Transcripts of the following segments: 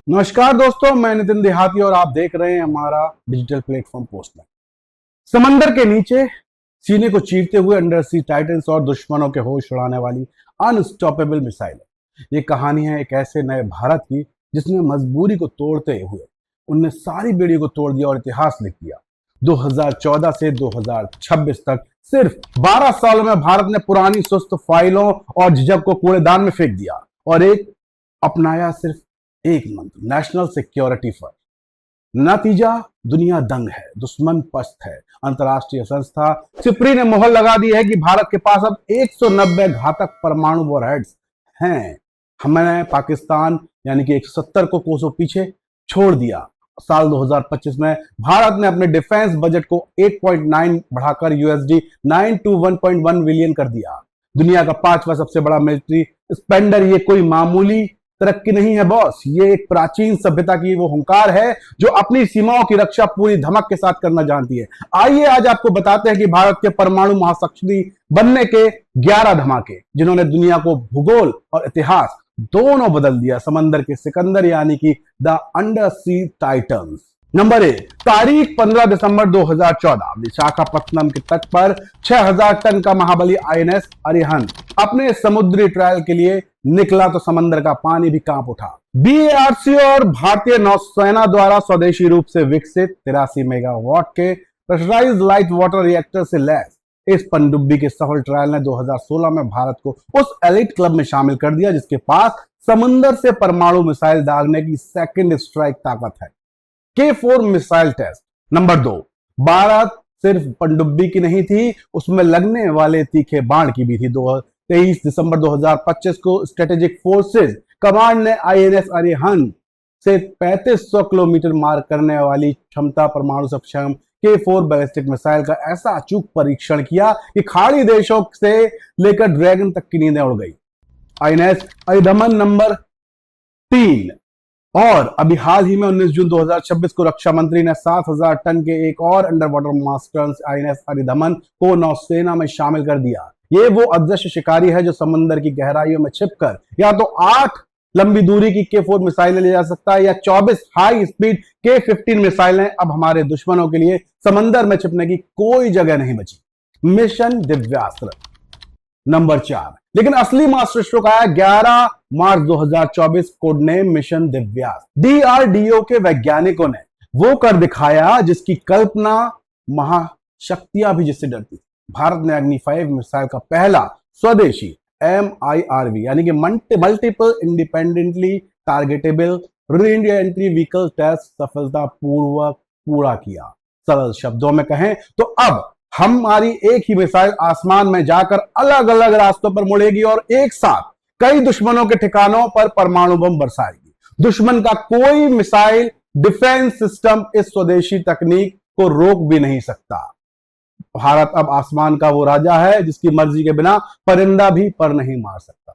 नमस्कार दोस्तों, मैं नितिन देहाती और आप देख रहे हैं हमारा डिजिटल प्लेटफॉर्म पोस्टमैन। समंदर के नीचे सीने को चीरते हुए अंडर सी टाइटन्स और दुश्मनों के होश उड़ाने वाली अनस्टॉपेबल मिसाइल है। ये कहानी है एक ऐसे नए भारत की जिसने मजबूरी को तोड़ते हुए उनने सारी बेड़ियों को तोड़ दिया और इतिहास लिख दिया। 2014 से 2026 तक सिर्फ 12 सालों में भारत ने पुरानी सुस्त फाइलों और झिझक को कूड़ेदान में फेंक दिया और एक अपनाया सिर्फ एक मंत्र, नेशनल सिक्योरिटी फर्स्ट। नतीजा दुनिया दंग है, दुश्मन पस्त है। अंतरराष्ट्रीय संस्था सिप्री ने मोहर लगा दी है कि भारत के पास अब 190 घातक परमाणु वॉरहेड्स हैं। हमने पाकिस्तान यानी कि 170 को कोसों पीछे छोड़ दिया। साल 2025 में भारत ने अपने डिफेंस बजट को 8.9 बढ़ाकर USD 9 to 1.1 बिलियन कर दिया। दुनिया का 5वां सबसे बड़ा मिलिट्री स्पेंडर। ये कोई मामूली तरक्की नहीं है बॉस, ये एक प्राचीन सभ्यता की वो हुंकार है जो अपनी सीमाओं की रक्षा पूरी धमक के साथ करना जानती है। आइए आज आपको बताते हैं कि भारत के परमाणु महाशक्ति बनने के 11 धमाके जिन्होंने दुनिया को भूगोल और इतिहास दोनों बदल दिया। समंदर के सिकंदर यानी कि the under sea titans. Number 1, तारीख 15 दिसंबर 2014, विशाखापत्तनम के तट पर 6000 टन का महाबली INS अरिहंत अपने समुद्री ट्रायल के लिए निकला तो समंदर का पानी भी कांप उठा। BARC और भारतीय नौसेना द्वारा स्वदेशी रूप से विकसित 83 मेगावाट के प्रेशराइज्ड लाइट वाटर रिएक्टर से लैस इस पनडुब्बी के सफल ट्रायल ने 2016 में भारत को उस एलिट क्लब में शामिल कर दिया जिसके पास समुद्र से परमाणु मिसाइल दागने की सेकंड स्ट्राइक ताकत है। K4 missile test. Number 2, Bharat सिर्फ पनडुब्बी की नहीं थी, उसमें लगने वाले तीखे बाण की भी थी। 23 दिसंबर 2025 को स्ट्रेटेजिक फोर्सेस कमांड ने INS अरिहंत से 3500 किलोमीटर मार करने वाली क्षमता परमाणु सक्षम K4 बैलिस्टिक मिसाइल का ऐसा अचूक परीक्षण किया कि खाड़ी देशों से लेकर ड्रैगन तक की नींदें उड़ गई। INS Arihant number 3। और अभी हाल ही में 19 जून 2026 को रक्षा मंत्री ने 7000 टन के एक और under water masters INS Arihant को नौसेना में शामिल कर दिया। ये वो अदृश्य शिकारी है जो समंदर की गहराइयों में छिपकर या तो 8 लंबी दूरी की K4 मिसाइलें ले जा सकता है या 24 हाई स्पीड K15 मिसाइलें। अब हमारे दुश्मनों के लिए समंदर में छिपने की कोई जगह नहीं बची। मिशन दिव्यास्त्र। नंबर 4, लेकिन असली मास्टर स्ट्रोक आया 11 मार्च 2024, code name mission Divyastra. DRDO के वैज्ञानिकों ने वो कर दिखाया जिसकी कल्पना महाशक्तियां भी जिससे डरती। भारत ने अग्नि 5 मिसाइल का पहला स्वदेशी MIRV यानी कि multiple independently targetable re entry vehicle test सफलतापूर्वक पूरा किया। सरल शब्दों में कहें तो अब हमारी एक ही मिसाइल आसमान में जाकर अलग अलग रास्तों पर मुड़ेगी और एक साथ कई दुश्मनों के ठिकानों पर परमाणु बम बरसाएगी। दुश्मन का कोई मिसाइल डिफेंस सिस्टम इस स्वदेशी तकनीक को रोक भी नहीं सकता। भारत अब आसमान का वो राजा है जिसकी मर्जी के बिना परिंदा भी पर नहीं मार सकता।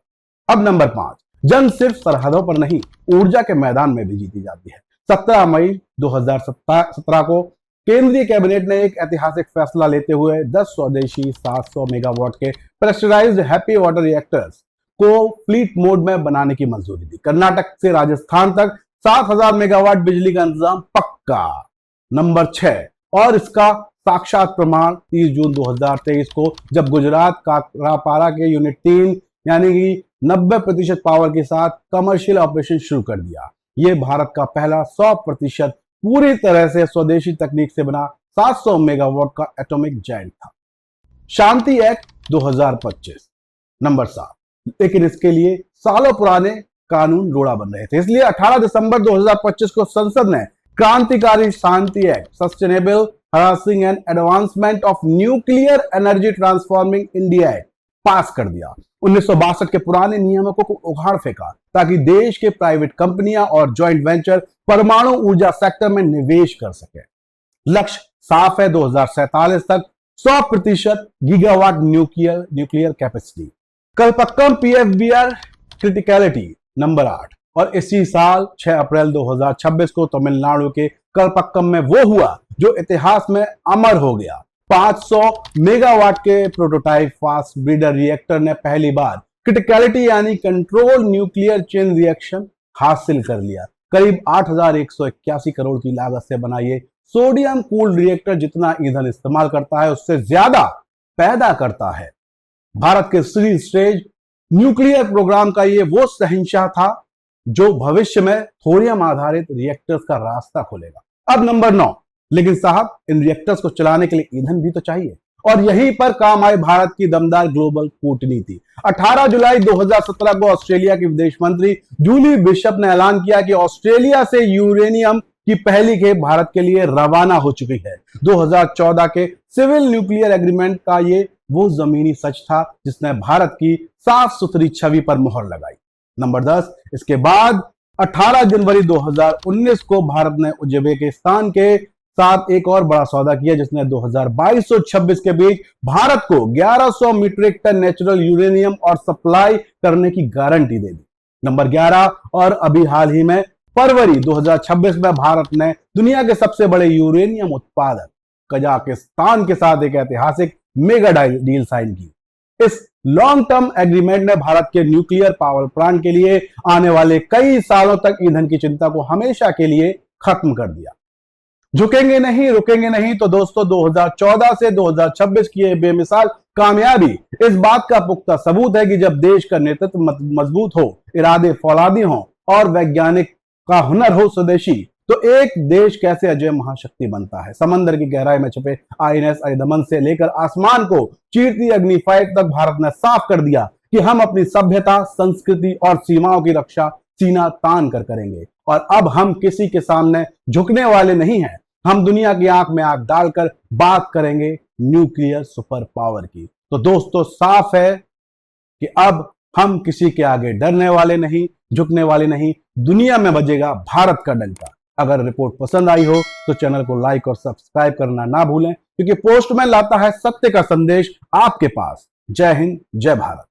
अब नंबर 5, जंग सिर्फ सरहदों पर नहीं, ऊर्जा के मैदान में भी जीती जाती है। 17 मई 2017 को केंद्रीय कैबिनेट ने एक ऐतिहासिक फैसला लेते हुए 10 स्वदेशी 700 मेगावाट के प्रेशराइज्ड हैप्पी वाटर रिएक्टर्स को फ्लीट मोड में बनाने की मंजूरी दी। कर्नाटक से राजस्थान तक 7000 मेगावाट बिजली का इंतजाम पक्का। नंबर 6, और इसका साक्षात प्रमाण 30 जून 2023 को जब गुजरात काकरापारा के यूनिट 3 यानी कि 90% पावर के साथ कमर्शियल ऑपरेशन शुरू कर दिया। यह भारत का पहला 100% पूरी तरह से स्वदेशी तकनीक से बना 700 मेगावाट का एटॉमिक जायंट था। शांति एक्ट 2025। नंबर 7, लेकिन इसके लिए सालों पुराने कानून रोड़ा बन रहे थे, इसलिए 18 दिसंबर 2025 को संसद ने क्रांतिकारी Shanti act sustainable harnessing and advancement of nuclear energy transforming India act pass कर दिया। 1962 के पुराने नियमों को उखाड़ फेंका ताकि देश के प्राइवेट कंपनियां और जॉइंट वेंचर परमाणु ऊर्जा सेक्टर में निवेश कर सके। लक्ष्य साफ है, 2047 तक 100% gigawatt nuclear capacity. Kalpakkam PFBR criticality. Number 8, और इसी साल 6 अप्रैल 2026 को तमिलनाडु के कलपक्कम में वो हुआ जो इतिहास में अमर हो गया। 500 मेगावाट के प्रोटोटाइप फास्ट ब्रीडर रिएक्टर ने पहली बार क्रिटिकलिटी यानी कंट्रोल न्यूक्लियर चेन रिएक्शन हासिल कर लिया। करीब 8,181 करोड़ की लागत से बना ये सोडियम कूल्ड रिएक्टर जितना ईंधन इस्तेमाल करता है उससे ज्यादा पैदा करता है। भारत के थ्री स्टेज न्यूक्लियर प्रोग्राम का ये वो शहंशाह था जो भविष्य में थोरियम आधारित रिएक्टर्स का रास्ता खोलेगा। अब नंबर 9, लेकिन साहब इन रिएक्टर्स को चलाने के लिए ईंधन भी तो चाहिए और यहीं पर काम आए भारत की दमदार ग्लोबल कूटनीति। 18 जुलाई 2017 को ऑस्ट्रेलिया की विदेश मंत्री जूली बिशप ने ऐलान किया कि ऑस्ट्रेलिया से यूरेनियम की पहली खेप भारत के लिए रवाना हो चुकी है। 2014 के सिविल न्यूक्लियर एग्रीमेंट का ये वो जमीनी सच था जिसने भारत की साफ सुथरी छवि पर मोहर लगाई। नंबर 10, इसके बाद 18 जनवरी 2019 को भारत ने उज्बेकिस्तान के साथ एक और बड़ा सौदा किया जिसने 2022 और 26 के बीच भारत को 1100 मीट्रिक टन नेचुरल यूरेनियम और सप्लाई करने की गारंटी दे दी। नंबर 11, और अभी हाल ही में फरवरी 2026 में भारत ने दुनिया के सबसे बड़े यूरेनियम उत्पादक कजाकिस्तान के साथ एक ऐतिहासिक मेगा डील साइन की। इस लॉन्ग टर्म एग्रीमेंट ने भारत के न्यूक्लियर पावर प्लांट के लिए आने वाले कई सालों तक ईंधन की चिंता को हमेशा के लिए खत्म कर दिया। झुकेंगे नहीं, रुकेंगे नहीं, तो दोस्तों 2014 से 2026 की यह बेमिसाल कामयाबी इस बात का पुख्ता सबूत है कि जब देश का नेतृत्व मजबूत हो, इरादे फौलादी हो और वैज्ञानिक का हुनर हो स्वदेशी, तो एक देश कैसे अजय महाशक्ति बनता है। समंदर की गहराई में छुपे आईएनएस अरिदमन से लेकर आसमान को चीरती अग्नि 5 तक भारत ने साफ कर दिया कि हम अपनी सभ्यता, संस्कृति और सीमाओं की रक्षा सीना तान कर करेंगे। और अब हम किसी के सामने झुकने वाले नहीं हैं। हम दुनिया की आंख में आंख डालकर बात करेंगे न्यूक्लियर सुपर पावर की। तो दोस्तों साफ है कि अब हम किसी के आगे डरने वाले नहीं, झुकने वाले नहीं। दुनिया में बजेगा भारत का डंका। अगर रिपोर्ट पसंद आई हो तो चैनल को लाइक और सब्सक्राइब करना ना भूलें, क्योंकि पोस्टमैन लाता है सत्य का संदेश आपके पास। जय हिंद, जय भारत।